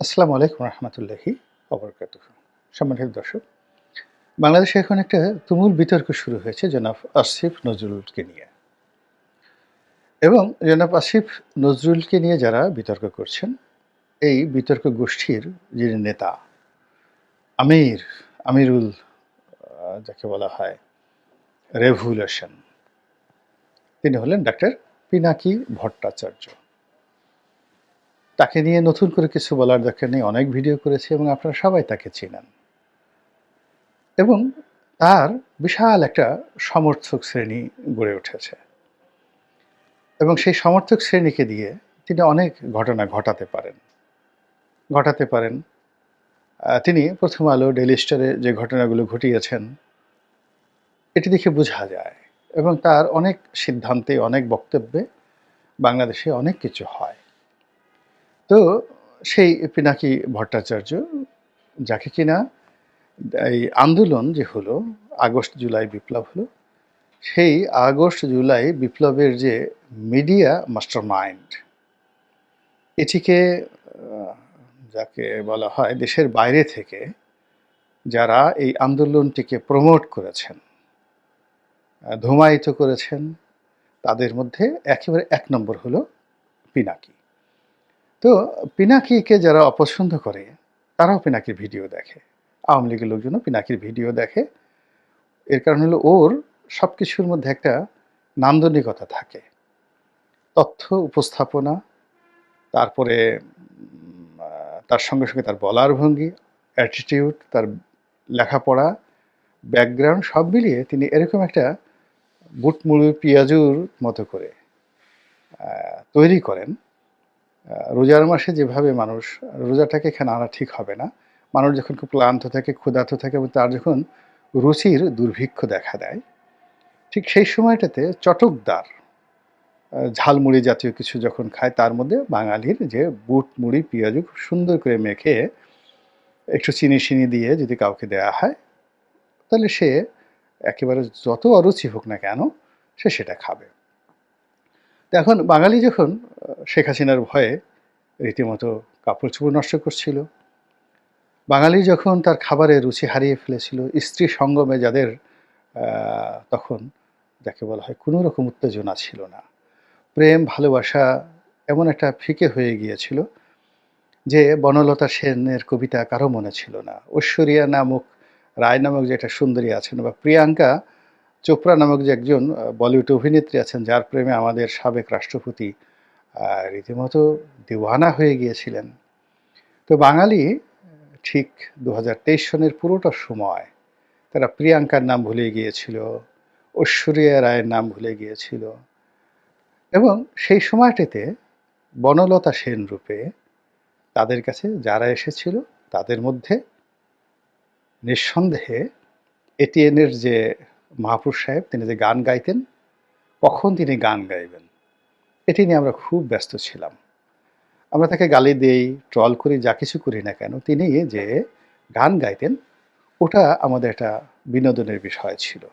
আসসালামু আলাইকুম রহমতুল্লাহি ওবরকাতুহু। সম্মানিত দর্শক, বাংলাদেশে এখন একটা তুমুল বিতর্ক শুরু হয়েছে জনাব আসিফ নজরুলকে নিয়ে। এবং জনাব আসিফ নজরুলকে নিয়ে যারা বিতর্ক করছেন, এই বিতর্ক গোষ্ঠীর যিনি নেতা আমির, আমিরুল যাকে বলা হয় রেভুলেশন, তিনি হলেন ডাক্তার পিনাকি ভট্টাচার্য। তাকে নিয়ে নতুন করে কিছু বলার দরকার নেই, অনেক ভিডিও করেছে এবং আপনারা সবাই তাকে চেনেন। এবং তার বিশাল একটা সমর্থক শ্রেণী গড়ে উঠেছে এবং সেই সমর্থক শ্রেণীকে দিয়ে তিনি অনেক ঘটনা ঘটাতে পারেন। তিনি প্রথম আলো, ডেইলি স্টারে যে ঘটনাগুলো ঘটিয়েছেন, এটি দেখে বোঝা যায় এবং তার অনেক সিদ্ধান্তে, অনেক বক্তব্যে বাংলাদেশে অনেক কিছু হয়। তো সেই পিনাকি ভট্টাচার্য, যাকে কিনা এই আন্দোলন যে হলো, আগস্ট জুলাই বিপ্লব হলো, সেই আগস্ট জুলাই বিপ্লবের যে মিডিয়া মাস্টার মাইন্ড, এটিকে যাকে বলা হয় দেশের বাইরে থেকে যারা এই আন্দোলনটিকে প্রমোট করেছেন, ধুমায়িত করেছেন, তাদের মধ্যে একেবারে এক নম্বর হলো পিনাকি। তো পিনাকিকে যারা অপছন্দ করে তারাও পিনাকির ভিডিও দেখে। আওয়ামী লীগের লোকজনও পিনাকির ভিডিও দেখে। এর কারণ হলো ওর সব কিছুর মধ্যে একটা নান্দনিকতা থাকে, তথ্য উপস্থাপনা, তারপরে তার সঙ্গে সঙ্গে তার বলার ভঙ্গি, অ্যাটিটিউড, তার লেখাপড়া, ব্যাকগ্রাউন্ড সব মিলিয়ে তিনি এরকম একটা বুটমুড়ি পেঁয়াজুর মতো করে তৈরি করেন। রোজার মাসে যেভাবে মানুষ, রোজাটাকে এখানে আনা ঠিক হবে না, মানুষ যখন খুব ক্লান্ত থাকে, ক্ষুধার্ত থাকে এবং তার যখন রুচির দুর্ভিক্ষ দেখা দেয়, ঠিক সেই সময়টাতে চটকদার ঝালমুড়ি জাতীয় কিছু যখন খায়, তার মধ্যে বাঙালির যে বুট মুড়ি পেঁয়াজু খুব সুন্দর করে মেখে একটু চিনি শিনি দিয়ে যদি কাউকে দেয়া হয়, তাহলে সে একেবারে যত অরুচি হোক না কেন সে সেটা খাবে। তো এখন বাঙালি যখন শেখ হাসিনার ভয়ে রীতিমতো কাপড় চোপড় নষ্ট করছিল, বাঙালি যখন তার খাবারে রুচি হারিয়ে ফেলেছিল, স্ত্রী সঙ্গমে যাদের তখন যাকে বলা হয় কোনো রকম উত্তেজনা ছিল না, প্রেম ভালোবাসা এমন একটা ফিকে হয়ে গিয়েছিল যে বনলতা সেনের কবিতা কারো মনে ছিল না, ঐশ্বরিয়া নামক রায় নামক যে একটা সুন্দরী আছেন, বা প্রিয়াঙ্কা চোপড়া নামক যে একজন বলিউড অভিনেত্রী আছেন, যার প্রেমে আমাদের সাবেক রাষ্ট্রপতি রীতিমতো দিওয়ানা হয়ে গিয়েছিলেন। তো বাঙালি ঠিক 2023 সনের পুরোটা সময় তারা প্রিয়াঙ্কার নাম ভুলে গিয়েছিল, ঐশ্বরিয়া রায়ের নাম ভুলে গিয়েছিল। এবং সেই সময়টিতে বনলতা সেন রূপে তাদের কাছে যারা এসেছিল, তাদের মধ্যে নিঃসন্দেহে এটিএনের যে মাহফুজ সাহেব, তিনি যে গান গাইতেন, কখন তিনি গান গাইবেন এটি নিয়ে আমরা খুব ব্যস্ত ছিলাম। আমরা তাকে গালি দেই, ট্রল করি, যা কিছু করি না কেন, তিনি যে গান গাইতেন ওটা আমাদের একটা বিনোদনের বিষয় ছিল।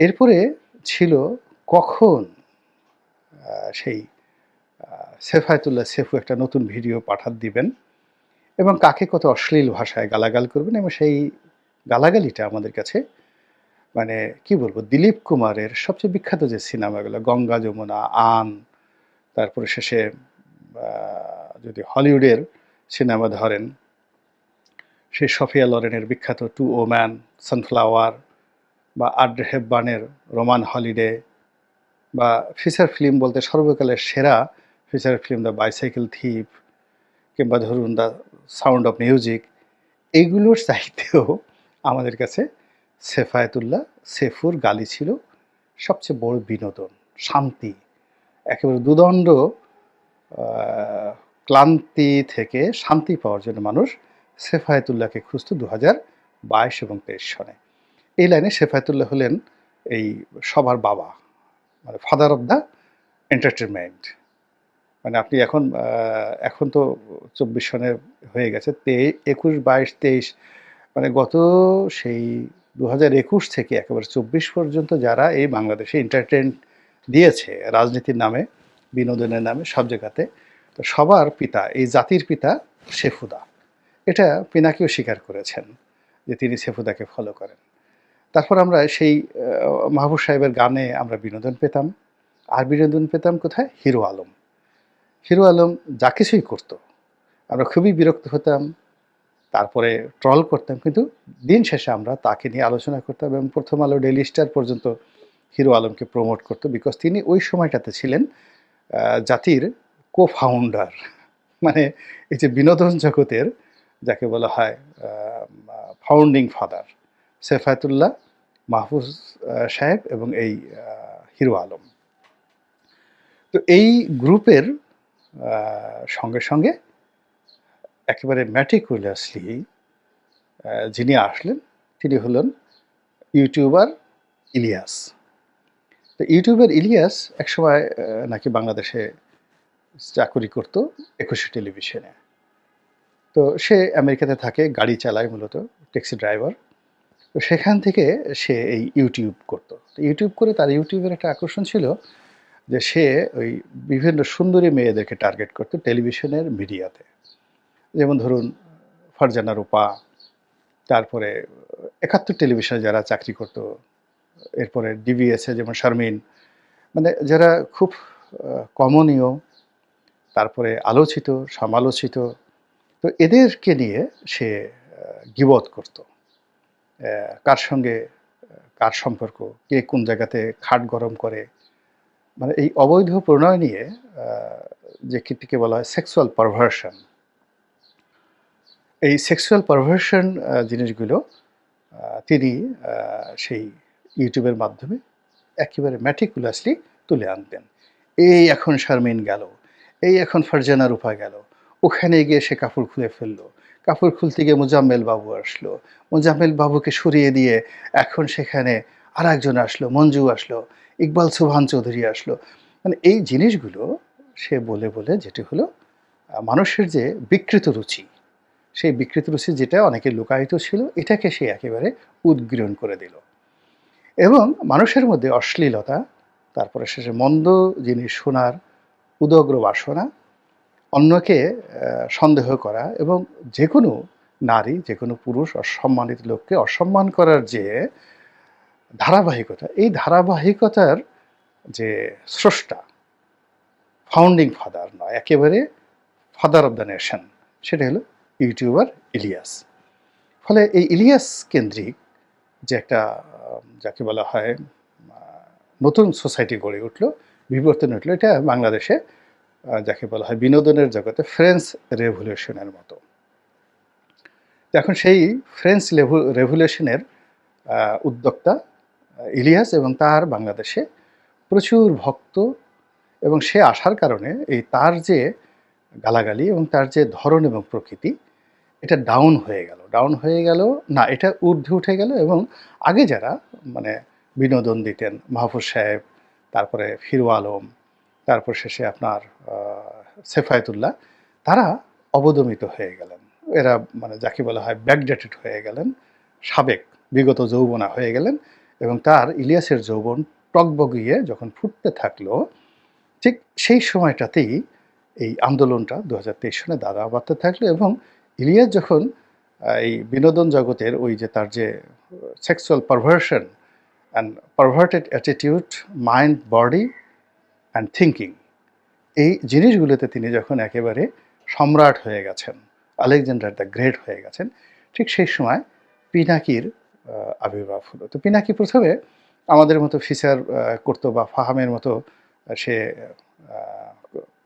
এরপরে ছিল কখন সেই সেফায়েতুল্লাহ সেফু একটা নতুন ভিডিও দিবেন এবং কাকে কত অশ্লীল ভাষায় গালাগাল করবেন, এবং সেই গালাগালিটা আমাদের কাছে মানে কি বলবো, দিলীপ কুমারের সবচেয়ে বিখ্যাত যে সিনেমাগুলো, গঙ্গা যমুনা, আন, তারপরে শেষে যদি হলিউডের সিনেমা ধরেন, সেই সফিয়া লরেনের বিখ্যাত টু ওম্যান, সানফ্লাওয়ার, বা আড্রে হেপবার্নের রোমান হলিডে, বা ফিচার ফিল্ম বলতে সর্বকালের সেরা ফিচার ফিল্ম দ্য বাইসাইকেল থিপ, কিংবা ধরুন দ্য সাউন্ড অফ মিউজিক, এইগুলোর চাইতেও আমাদের কাছে সেফায়েতুল্লাহ সেফুর গালি ছিল সবচেয়ে বড় বিনোদন, শান্তি, একেবারে দুদণ্ড ক্লান্তি থেকে শান্তি পাওয়ার জন্য মানুষ সেফায়েতুল্লাহকে খুঁজত 2022 এবং 23 সনে। এই লাইনে সেফায়েতুল্লাহ হলেন এই সবার বাবা, মানে ফাদার অফ দ্য এন্টারটেনমেন্ট। মানে আপনি এখন এখন তো 24 সনে হয়ে গেছে, 21, 22, 23, মানে গত সেই 2021 থেকে একেবারে 24 পর্যন্ত যারা এই বাংলাদেশে এন্টারটেন দিয়েছে রাজনীতির নামে, বিনোদনের নামে, সব জায়গাতে, তো সবার পিতা, এই জাতির পিতা শেফুদা। এটা পিনাকিও স্বীকার করেছেন যে তিনি শেফুদাকে ফলো করেন। তারপর আমরা সেই মাহবুব সাহেবের গানে আমরা বিনোদন পেতাম। আর বিনোদন পেতাম কোথায়? হিরো আলম। হিরো আলম যা কিছুই করত, আমরা খুবই বিরক্ত হতাম। তারপরে ট্রল করতাম, কিন্তু দিন শেষে আমরা তাকে নিয়ে আলোচনা করতাম এবং প্রথম আলো, ডেইলি স্টার পর্যন্ত হিরো আলমকে প্রমোট করতো, বিকজ তিনি ওই সময়টাতে ছিলেন জাতির কো-ফাউন্ডার। মানে এই যে বিনোদন জগতের যাকে বলা হয় ফাউন্ডিং ফাদার, সেফায়েতুল্লাহ, মাহফুজ সাহেব এবং এই হিরো আলম। তো এই গ্রুপের সঙ্গে সঙ্গে একেবারে ম্যাটিকুলাসলি যিনি আসলেন তিনি হলেন ইউটিউবার ইলিয়াস। তো ইউটিউবার ইলিয়াস একসময় নাকি বাংলাদেশে চাকুরি করতো ২১ টেলিভিশনে। তো সে আমেরিকাতে থাকে, গাড়ি চালায়, মূলত ট্যাক্সি ড্রাইভার। তো সেখান থেকে সে এই ইউটিউব করতো। তো ইউটিউব করে তার ইউটিউবের একটা আকর্ষণ ছিল যে সে ওই বিভিন্ন সুন্দরী মেয়েদেরকে টার্গেট করতো টেলিভিশনের মিডিয়াতে। যেমন ধরুন ফারজানা রূপা, তারপরে ৭১ টেলিভিশনে যারা চাকরি করতো, এরপরে ডিবিএসে যেমন শারমিন, মানে যারা খুব কমনীয়, তারপরে আলোচিত, সমালোচিত। তো এদেরকে নিয়ে সে গীবত করত। কার সঙ্গে কার সম্পর্ক, কে কোন জায়গাতে খাট গরম করে, মানে এই অবৈধ প্রণয় নিয়ে যে কীর্তিকে বলা হয় সেক্সুয়াল পারভার্সন। এই সেক্সুয়াল পারভার্সন জিনিসগুলো তিনি সেই ইউটিউবের মাধ্যমে একেবারে ম্যাটিকুলাসলি তুলে আনতেন। এই এখন শারমিন গেল, এই এখন ফারজানা রূপা গেল, ওখানে গিয়ে সে কাপড় খুলে ফেললো, কাপড় খুলতে গিয়ে মোজাম্মেল বাবু আসলো, মোজাম্মেল বাবুকে সরিয়ে দিয়ে এখন সেখানে আর একজন আসলো, মঞ্জু আসলো, ইকবাল সুবহান চৌধুরী আসলো। মানে এই জিনিসগুলো সে বলে বলে যেটি হলো মানুষের যে বিকৃত রুচি, সেই বিকৃত রুচি যেটা অনেকে লুকায়িত ছিল, এটাকে সে একেবারে উদ্গীরণ করে দিল এবং মানুষের মধ্যে অশ্লীলতা, তারপরে শেষে মন্দ জিনিস শোনার উদগ্র বাসনা, অন্যকে সন্দেহ করা এবং যে কোনো নারী, যে কোনো পুরুষ, অসম্মানিত লোককে অসম্মান করার যে ধারাবাহিকতা, এই ধারাবাহিকতার যে স্রষ্টা, ফাউন্ডিং ফাদার নয়, একেবারে ফাদার অব দ্য নেশন, সেটা হলো ইউটিউবার ইলিয়াস। ফলে এই ইলিয়াস কেন্দ্রিক যে একটা যাকে বলা হয় নতুন সোসাইটি গড়ে উঠল, বিবর্তন উঠল, এটা বাংলাদেশে যাকে বলা হয় বিনোদনের জগতে ফ্রেঞ্চ রেভলিউশনের মতো। এখন সেই ফ্রেঞ্চ রেভলিউশনের উদ্যোক্তা ইলিয়াস এবং তার বাংলাদেশে প্রচুর ভক্ত, এবং সে আসার কারণে এই তার যে গালাগালি এবং তার যে ধরন এবং প্রকৃতি, এটা ডাউন হয়ে গেল না, এটা ঊর্ধ্বে উঠে গেল। এবং আগে যারা মানে বিনোদন দিতেন, মাহফুজ সাহেব, তারপরে হিরো আলম, তারপর শেষে আপনার সেফায়েতুল্লাহ, তারা অবদমিত হয়ে গেলেন। এরা মানে যাকে বলা হয় ব্যাকডেটেড হয়ে গেলেন, সাবেক বিগত যৌবনা হয়ে গেলেন। এবং তার ইলিয়াসের যৌবন টগবগিয়ে যখন ফুটতে থাকলো, ঠিক সেই সময়টাতেই এই আন্দোলনটা ২০২৩ সনে দাঁড়া বাড়তে থাকলো। এবং ইলিয়াস যখন এই বিনোদন জগতের ওই যে তার যে sexual perversion and perverted attitude, mind, body and thinking, এই জিনিসগুলোতে তিনি যখন একেবারে সম্রাট হয়ে গেছেন, আলেকজান্ডার দ্য গ্রেট হয়ে গেছেন, ঠিক সেই সময় পিনাকির আবির্ভাব হলো। তো পিনাকি প্রথমে আমাদের মতো ফিচার করতো বা ফাহামের মতো সে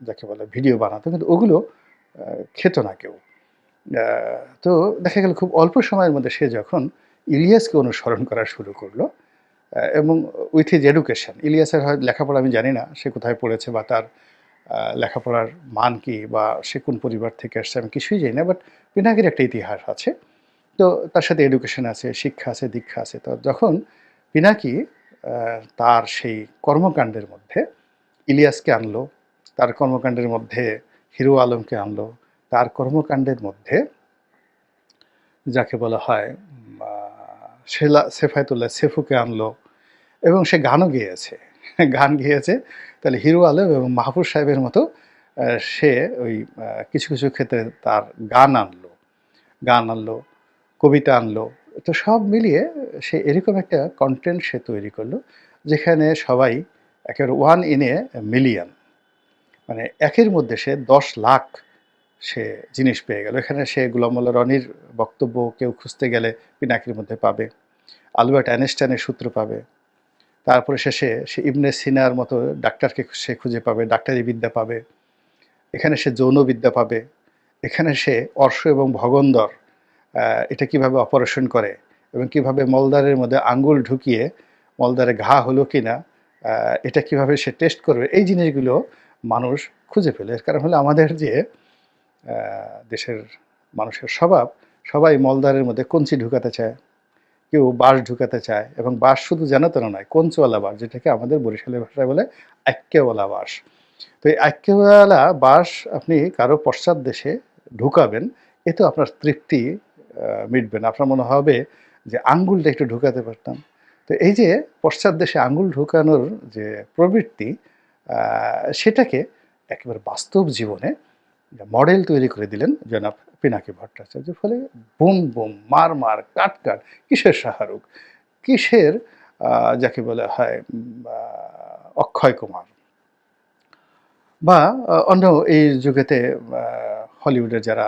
যাকে বলে ভিডিও বানাতো, কিন্তু ওগুলো খেত না কেউ। তো দেখা গেল খুব অল্প সময়ের মধ্যে সে যখন ইলিয়াসকে অনুসরণ করা শুরু করলো এবং উইথ হিজ এডুকেশন, ইলিয়াসের হয় লেখাপড়া আমি জানি না সে কোথায় পড়েছে বা তার লেখাপড়ার মান কি বা সে কোন পরিবার থেকে আসছে আমি কিছুই জানি না, বাট পিনাকির একটা ইতিহাস আছে। তো তার সাথে এডুকেশন আছে, শিক্ষা আছে, দীক্ষা আছে। তো যখন পিনাকি তার সেই কর্মকাণ্ডের মধ্যে ইলিয়াসকে আনলো, তার কর্মকাণ্ডের মধ্যে হিরো আলমকে আনলো, তার কর্মকাণ্ডের মধ্যে যাকে বলা হয় সেফায়েতুল্লাহ সেফুকে আনলো এবং সে গানও গেয়েছে। গান গেয়েছে, তাহলে হিরো আলম এবং মাহফুজ সাহেবের মতো সে ওই কিছু, কিছু ক্ষেত্রে তার গান আনলো, কবিতা আনলো। তো সব মিলিয়ে সে এরকম একটা কনটেন্ট সে তৈরি করলো, যেখানে সবাই একেবারে 1 in a million, মানে একের মধ্যে সে ১০,০০,০০০ সে জিনিস পেয়ে গেল। এখানে সে গোলাম মোল্লা রনির বক্তব্য কেউ খুঁজতে গেলে পিনাকির মধ্যে পাবে। আলবার্ট আইনস্টাইনের সূত্র পাবে। তারপরে শেষে সে ইবনে সিনার মতো ডাক্তারকে সে খুঁজে পাবে, ডাক্তারি বিদ্যা পাবে। এখানে সে যৌনবিদ্যা পাবে। এখানে সে অর্শ এবং ভগন্দর এটা কিভাবে অপারেশন করে এবং কিভাবে মলদ্বারের মধ্যে আঙ্গুল ঢুকিয়ে মলদ্বারে ঘা হলো কিনা এটা কিভাবে সে টেস্ট করবে, এই জিনিসগুলো মানুষ খুঁজে পেল। এর কারণ হলো আমাদের যে দেশের মানুষের স্বভাব, সবাই মলদ্বারের মধ্যে কঞ্চি ঢুকাতে চায়, কেউ বাঁশ ঢুকাতে চায়, এবং বাঁশ শুধু যেন তেন নয়, কঞ্চিওয়ালা বাঁশ, যেটাকে আমাদের বরিশালের ভাষায় বলে আক্কেওয়ালা বাঁশ। তো এই আক্কেওয়ালা বাঁশ আপনি কারো পশ্চাৎ দেশে ঢুকাবেন, এতে আপনার তৃপ্তি মিটবে না। আপনার মনে হবে যে আঙ্গুলটা একটু ঢুকাতে পারতাম। তো এই যে পশ্চাৎ দেশে আঙ্গুল ঢুকানোর যে প্রবৃত্তি, সেটাকে একেবারে বাস্তব জীবনে মডেল তৈরি করে দিলেন জনাব পিনাকি ভট্টাচার্য। ফলে বুম বুম, মার মার, কাট কাট, কিসের শাহরুখ, কিসের যাকে বলা হয় অক্ষয় কুমার, বা অন্য এই যুগেতে হলিউডের যারা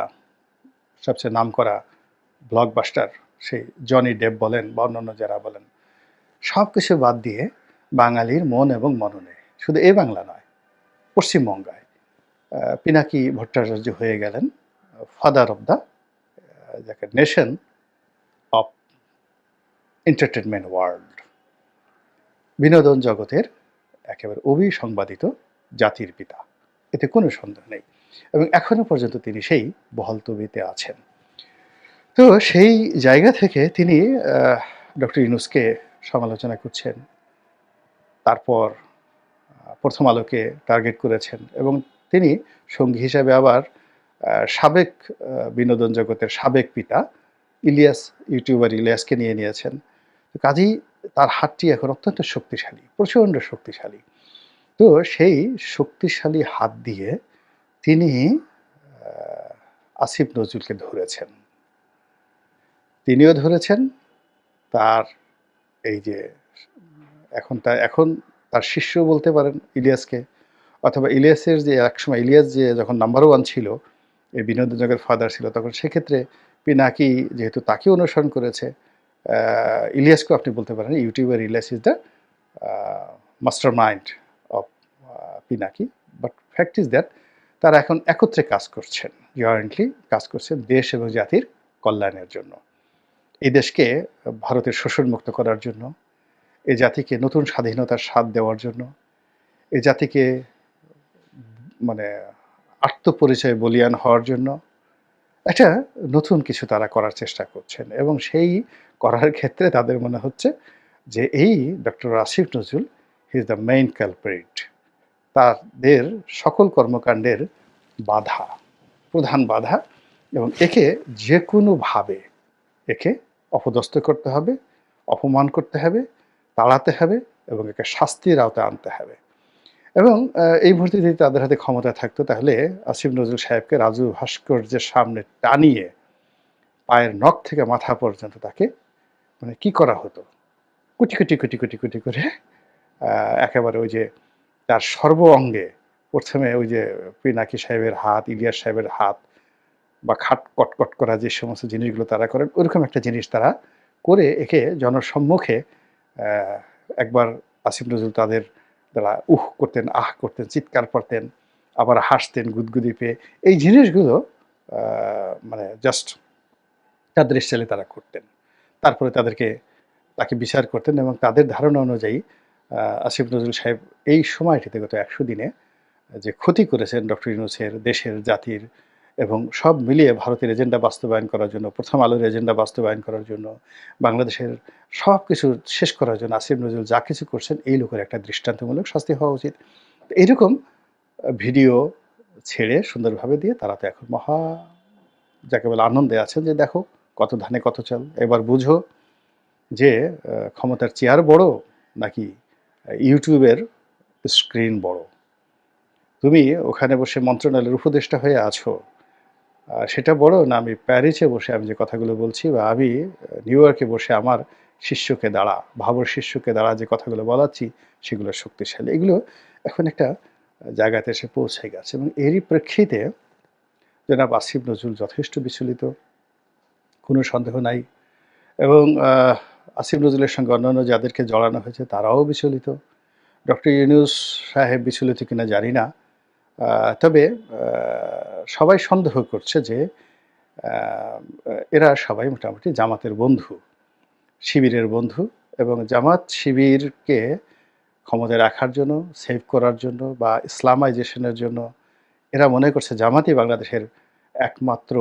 সবচেয়ে নামকরা ব্লকবাস্টার, সেই জনি ডেপ বলেন বা অন্যান্য যারা বলেন, সব কিছু বাদ দিয়ে বাঙালির মন এবং মননে, শুধু এ বাংলা নয়, পশ্চিমবঙ্গায় পিনাকি ভট্টাচার্য হয়ে গেলেন ফাদার অব দ্য যাকে নেশন অফ এন্টারটেনমেন্ট ওয়ার্ল্ড, বিনোদন জগতের একেবারে অবিসংবাদিত জাতির পিতা, এতে কোনো সন্দেহ নেই। এবং এখনো পর্যন্ত তিনি সেই বহাল তবিতে আছেন। তো সেই জায়গা থেকে তিনি ডক্টর ইউনূসকে সমালোচনা করছেন, তারপর প্রথম আলোকে টার্গেট করেছেন, এবং তিনি সঙ্গী হিসাবে আবার সাবেক বিনোদন জগতের সাবেক পিতা ইউটিউবার ইলিয়াসকে নিয়ে নিয়েছেন। কাজেই তার হাতটি এখন অত্যন্ত শক্তিশালী, প্রচণ্ড শক্তিশালী। তো সেই শক্তিশালী হাত দিয়ে তিনি আসিফ নজরুলকে ধরেছেন। তিনিও ধরেছেন তার এই যে এখন তার শিষ্য বলতে পারেন ইলিয়াসকে, অথবা ইলিয়াসের যে একসময় ইলিয়াস যে যখন নাম্বার 1 ছিল, এই বিনোদন জগতের ফাদার ছিল, তখন সেক্ষেত্রে পিনাকি যেহেতু তাকে অনুসরণ করেছে, ইলিয়াসকেও আপনি বলতে পারেন YouTuber Elias is the mastermind of Pinaki. But fact is that তারা এখন একত্রে কাজ করছেন, জয়েন্টলি কাজ করছেন দেশ এবং জাতির কল্যাণের জন্য, এই দেশকে ভারতের শোষণমুক্ত করার জন্য, এই জাতিকে নতুন স্বাধীনতার স্বাদ দেওয়ার জন্য, এই জাতিকে মানে আত্মপরিচয় বলিয়ান হওয়ার জন্য একটা নতুন কিছু তারা করার চেষ্টা করছেন। এবং সেই করার ক্ষেত্রে তাদের মনে হচ্ছে যে এই doctor Asif Nazrul he is the main culprit, তাদের সকল কর্মকাণ্ডের বাধা, প্রধান বাধা, এবং একে যে কোনোভাবে একে অপদস্থ করতে হবে, অপমান করতে হবে, তাড়াতে হবে, এবং একে শাস্তির আওতায় আনতে হবে। এবং এই মুহূর্তে যদি তাদের হাতে ক্ষমতা থাকতো, তাহলে আসিফ নজরুল সাহেবকে রাজু ভাস্কর্যের সামনে টানিয়ে পায়ের নখ থেকে মাথা পর্যন্ত তাকে মানে কি করা হতো, কুটি কুটি কুটি কুটি কুটি করে একেবারে ওই যে তার সর্ব অঙ্গে, প্রথমে ওই যে পিনাকি সাহেবের হাত, ইলিয়াস সাহেবের হাত, বা খাট কটকট করা যে সমস্ত জিনিসগুলো তারা করেন, ওরকম একটা জিনিস তারা করে একে জনসম্মুখে একবার আসিফ নজরুল তাদের দ্বারা করতেন, আহ করতেন, চিৎকার করতেন, আবার হাসতেন গুদগুদি পেয়ে, এই জিনিসগুলো মানে জাস্ট তাদের স্টাইলে তারা করতেন। তারপরে তাকে বিচার করতেন, এবং তাদের ধারণা অনুযায়ী আসিফ নজরুল সাহেব এই সময়টিতে গত 100 দিনে যে ক্ষতি করেছেন ডক্টর ইউনূসের, দেশের, জাতির, এবং সব মিলিয়ে ভারতের এজেন্ডা বাস্তবায়ন করার জন্য, প্রথম আলোর এজেন্ডা বাস্তবায়ন করার জন্য, বাংলাদেশের সব কিছু শেষ করার জন্য আসিফ নজরুল যা কিছু করছেন, এই লোকের একটা দৃষ্টান্তমূলক শাস্তি হওয়া উচিত। এইরকম ভিডিও ছেড়ে সুন্দরভাবে দিয়ে তারা তো এখন মহা যাকে বলে আনন্দে আছেন যে দেখো কত ধানে কত চাল, এবার বুঝো যে ক্ষমতার চেয়ার বড় নাকি ইউটিউবের স্ক্রিন বড়। তুমি ওখানে বসে মন্ত্রণালয়ের উপদেষ্টা হয়ে আছো, সেটা বড় না আমি প্যারিসে বসে আমি যে কথাগুলো বলছি বা আমি নিউ ইয়র্কে বসে আমার শিষ্যকে দ্বারা, ভাবর শিষ্যকে দ্বারা যে কথাগুলো বলাচ্ছি সেগুলো শক্তিশালী। এগুলো এখন একটা জায়গাতে এসে পৌঁছে গেছে এবং এরই প্রেক্ষিতে জনাব আসিফ নজরুল যথেষ্ট বিচলিত, কোনো সন্দেহ নাই। এবং আসিফ নজরুলের সঙ্গে অন্যান্য যাদেরকে জড়ানো হয়েছে তারাও বিচলিত। ডক্টর ইউনূস সাহেব বিচলিত কিনা জানি না। তবে সবাই সন্দেহ করছে যে আ এরা সবাই মোটামুটি জামাতের বন্ধু, শিবিরের বন্ধু এবং জামাত শিবিরকে ক্ষমতায় রাখার জন্য, সেভ করার জন্য বা ইসলামাইজেশন এর জন্য এরা মনে করছে জামাতই বাংলাদেশের একমাত্র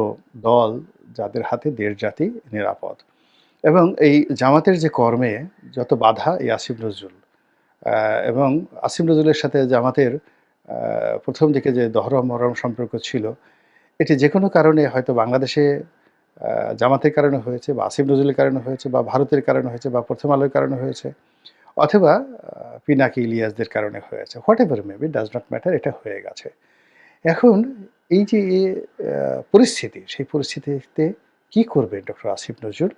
দল যাদের হাতে দেশ জাতি নিরাপদ। এবং এই জামাতের যে কর্মে যত বাধা এই আসিফ নজরুল আ এবং আসিফ নজরুলের সাথে জামাতের ১ম দিকে যে দহরম-মহরম সম্পর্ক ছিল, এটি যেকোনো কারণে হয়তো বাংলাদেশে আ জামাতের কারণে হয়েছে বা আসিফ নজরুলের কারণে হয়েছে বা ভারতের কারণে হয়েছে বা প্রথম আলোর কারণে হয়েছে অথবা পিনাকি ইলিয়াসদের কারণে হয়েছে। Whatever maybe does not matter, এটা হয়ে গেছে। এখন এই যে পরিস্থিতি, সেই পরিস্থিতিতে কি করবে ডক্টর আসিফ নজরুল?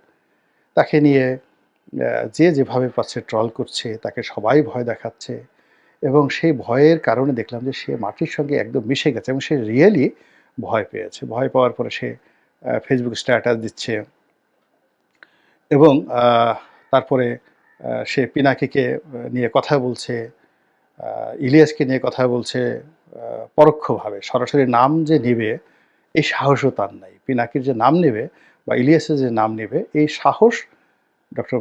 তাকে নিয়ে যে যেভাবে পাচ্ছে ট্রল করছে, তাকে সবাই ভয় দেখাচ্ছে এবং সেই ভয়ের কারণে দেখলাম যে সে মাটির সঙ্গে একদম মিশে গেছে এবং সে রিয়েলি ভয় পেয়েছে। ভয় পাওয়ার পরে সে Facebook স্ট্যাটাস দিচ্ছে এবং তারপরে সে পিনাকিকে নিয়ে কথা বলছে, আ ইলিয়াসকে নিয়ে কথা বলছে আ পরোক্ষভাবে। সরাসরি নাম যে নিবে এই সাহসও তার নাই। পিনাকির যে নাম নেবে বা ইলিয়াসের যে নাম নেবে এই সাহস ডক্টর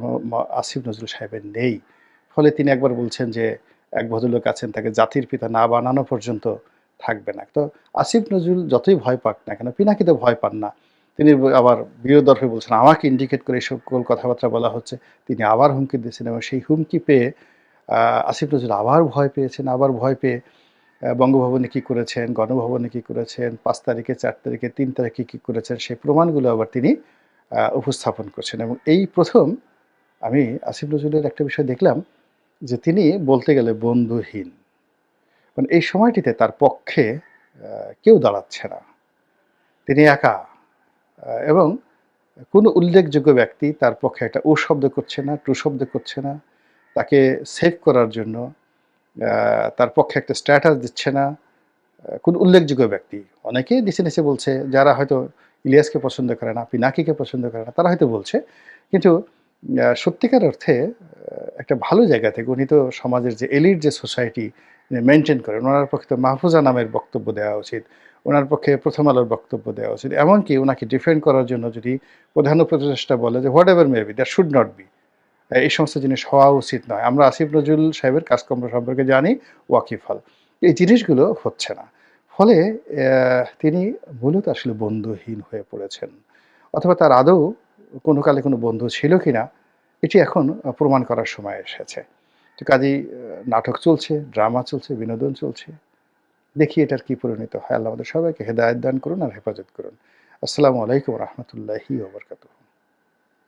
আসিফ নজরুল সাহেবের নেই। ফলে তিনি একবার বলছেন যে, এক ভদ্রলোক আছেন তাকে জাতির পিতা না বানানো পর্যন্ত থাকবে না। তো আসিফ নজরুল যতই ভয় পাক না কেন, পিনাকি তো ভয় পান না। তিনি আবার বিরোধর্ফে বলছেন, আমাকে ইন্ডিকেট করে এই সকল কথাবার্তা বলা হচ্ছে। তিনি আবার হুমকি দিয়েছেন এবং সেই হুমকি পেয়ে আ আসিফ নজরুল আবার ভয় পেয়েছেন, আবার ভয় পেয়ে বঙ্গভবনে কী করেছেন, গণভবনে কী করেছেন, ৫ তারিখে, ৪ তারিখে, ৩ তারিখে কী করেছেন সেই প্রমাণগুলো আবার তিনি উপস্থাপন করছেন এবং এই ১ম আমি আসিফ নজরুলের একটা বিষয় দেখলাম যে তিনি বলতে গেলে বন্ধুহীন। মানে এই সময়টিতে তার পক্ষে কেউ দাঁড়াচ্ছে না। তিনি একা এবং কোনো উল্লেখযোগ্য ব্যক্তি তার পক্ষে একটা ও শব্দ করছে না, টু শব্দ করছে না। তাকে সেভ করার জন্য তার পক্ষে একটা স্ট্যাটাস দিচ্ছে না। কোনো উল্লেখযোগ্য ব্যক্তি। অনেকেই নিচে, নিচে বলছে যারা হয়তো ইলিয়াসকে পছন্দ করে না, পিনাকিকে পছন্দ করে না, তারা হয়তো বলছে। কিন্তু সত্যিকার অর্থে একটা ভালো জায়গা থেকে উনি তো সমাজের যে এলিট যে সোসাইটি মেইনটেইন করেন, উনার পক্ষে তো মাহফুজা নামের বক্তব্য দেওয়া উচিত। উনার পক্ষে প্রথম আলোর বক্তব্য দেওয়া উচিত। এমনকি উনাকে ডিফেন্ড করার জন্য যদি প্রধান উপদেষ্টা বলে যে whatever may be that should not be. এই সমস্ত জিনিস হওয়া উচিত নয়। আমরা আসিফ নজরুল সাহেবের কাজকর্ম সম্পর্কে জানি, ওয়াকিবহাল। এই জিনিসগুলো হচ্ছে না। ফলে তিনি মূলত আসলে বন্ধুহীন হয়ে পড়েছেন। অথবা তার আদৌ কোনো কালে কোনো বন্ধু ছিল কিনা এটি এখন প্রমাণ করার সময় এসেছে। তো কাজেই নাটক চলছে, ড্রামা চলছে, বিনোদন চলছে। দেখি এটার কি পরিণত হয়। আল্লাহ আমাদের সবাইকে হেদায়েত দান করুন আর হেফাজত করুন। আসসালামু আলাইকুম ওয়া রাহমাতুল্লাহি ওয়া বারাকাতুহু।